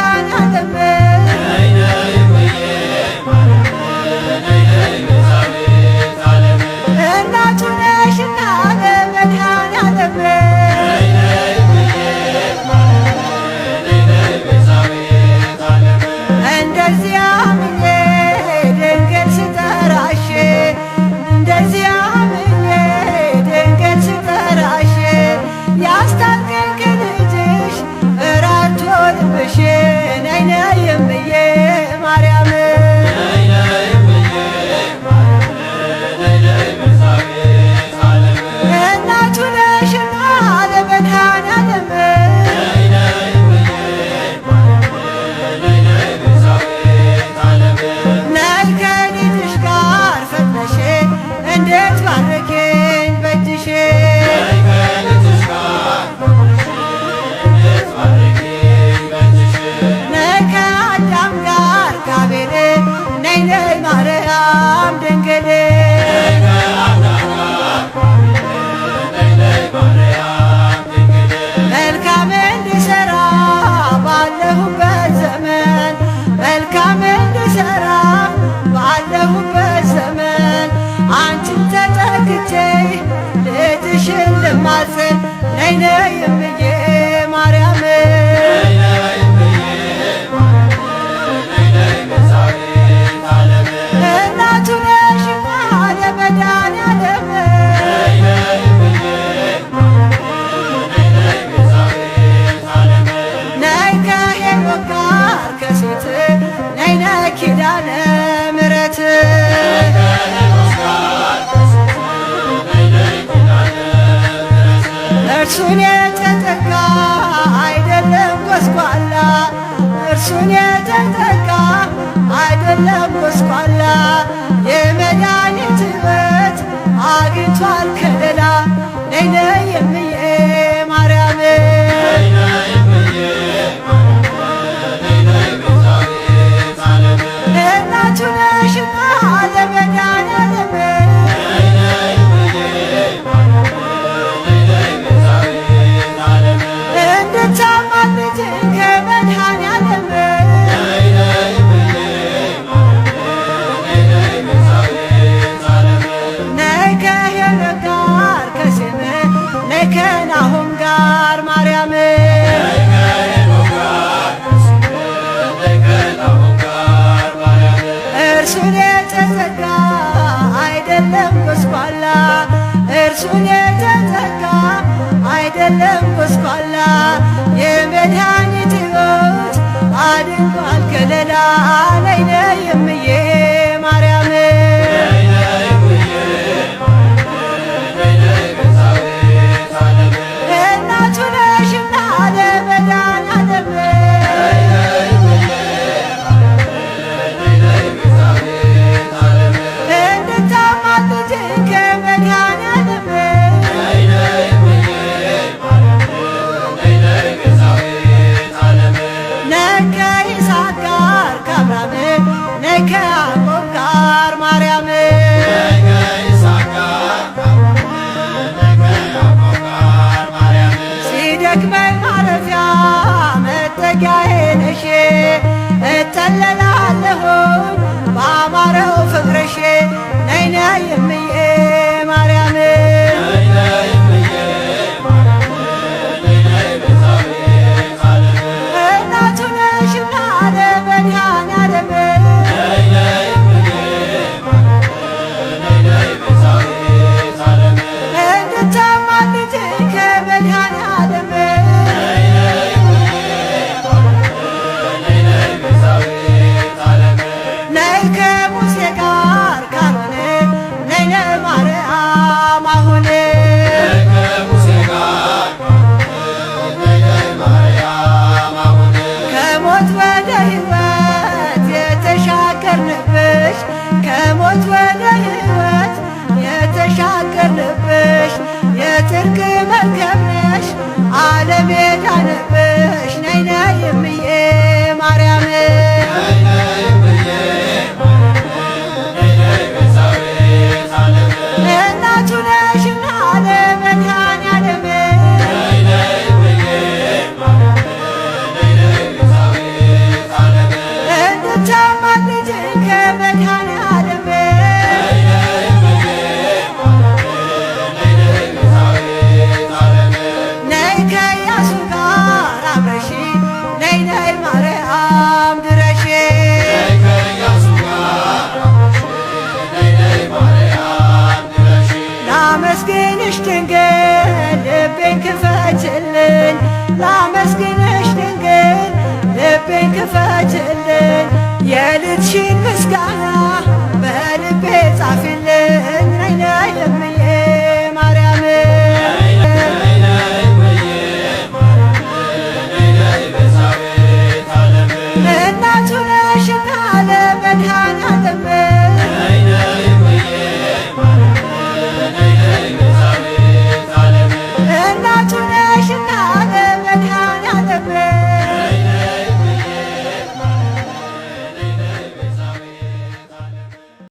ለመድኃኔዓለም እናቱ ነሽና ለመድኃኔዓለም እንደዚያ ምኜ ድንግል ስጠራሽ እንደዚያ ምኜ ድንግል ስጠራሽ ያስታቀቅ ልጅሽ እራቶ ልብሽ ነይ ነይ እምዬ ማርያም እናቱ ነሽና ለመድኃኔዓለም ነይ ከልጅሽ ጋር ፈጥነሽ እንዴት ባረኬኝ በእጅሽ ነይ ከአዳም ጋር ከአቤል ነይ ነይ ማርያም ድንግል መልካም እንድሠራ ባለሁበት ዘመን መልካም እንድሠራ ባለሁበት ዘመን አንቺን ተጠግቼ ልጅሽን ልማጽን ነይ ነይ እምዬ ማርያም እናቱ ነሽና ለመድኃኔዓለም ነይ ከሄኖክ ጋር ከሴት ነይ ነይ ኪዳነ ምሕረት እርሱን የተጠጋ አይደለም ጎስቋላ እርሱን የተጠጋ አይደለም ጎስቋላ የመድኃኒት ሕይወት አግኝቷል ከለላ ነይ ነይ እምዬ ማርያም እናቱ ነሽና ለመድኃኔዓለም እንድታማልጅን ከመድኃኔዓለም ነይ ከሄኖክ ጋር ከሴም ነይ ከናሆም ጋር ማርያም እርሱን የተጠጋ አይደለም ጎስቋላ እርሱን የተጠጋ አይደለም ጎስቋላ የመድኃኒት ሕይወት አድንጓል ከለላ ነይ ነይ እምዬ ማርያም እናቱ ነሽና ለመድኃኔዓለም እንድታማልጅን ከመድኃኔዓለም ነይ ከይስሐቅ ጋር ከአብርሃም ነይ ከያዕቆብ ጋር ማርያም ሲደክመኝ ማረፊያ መጠጊያዬ ነሽ እጠለላለሁኝ በአማረው ፍቅርሽ ነይ ነይ እምዬ ማርያም እናቱ ነሽና ለመድኃኔዓለም እንድታማልጅን ከመድኃኔዓለም ነይ ከሙሴ ጋር ከአሮን ነይ ነይ ማርያም አሁን ከሞት ወደ ሕይወት የተሻገርንብሽ ከሞት ወደ ሕይወት የተሻገርንብሽ የጽድቅ መርከብ ነሽ ዓለም የዳነብሽ ነይ ነይ እምዬ ማርያም እናቱ ነሽና ለመድኃኔዓለም ጻፊልኝ ላመስግንሽ ድንግል ልቤን ክፈችልኝ የልጅሽን ምስጋና በልቤ ጻፊልኝ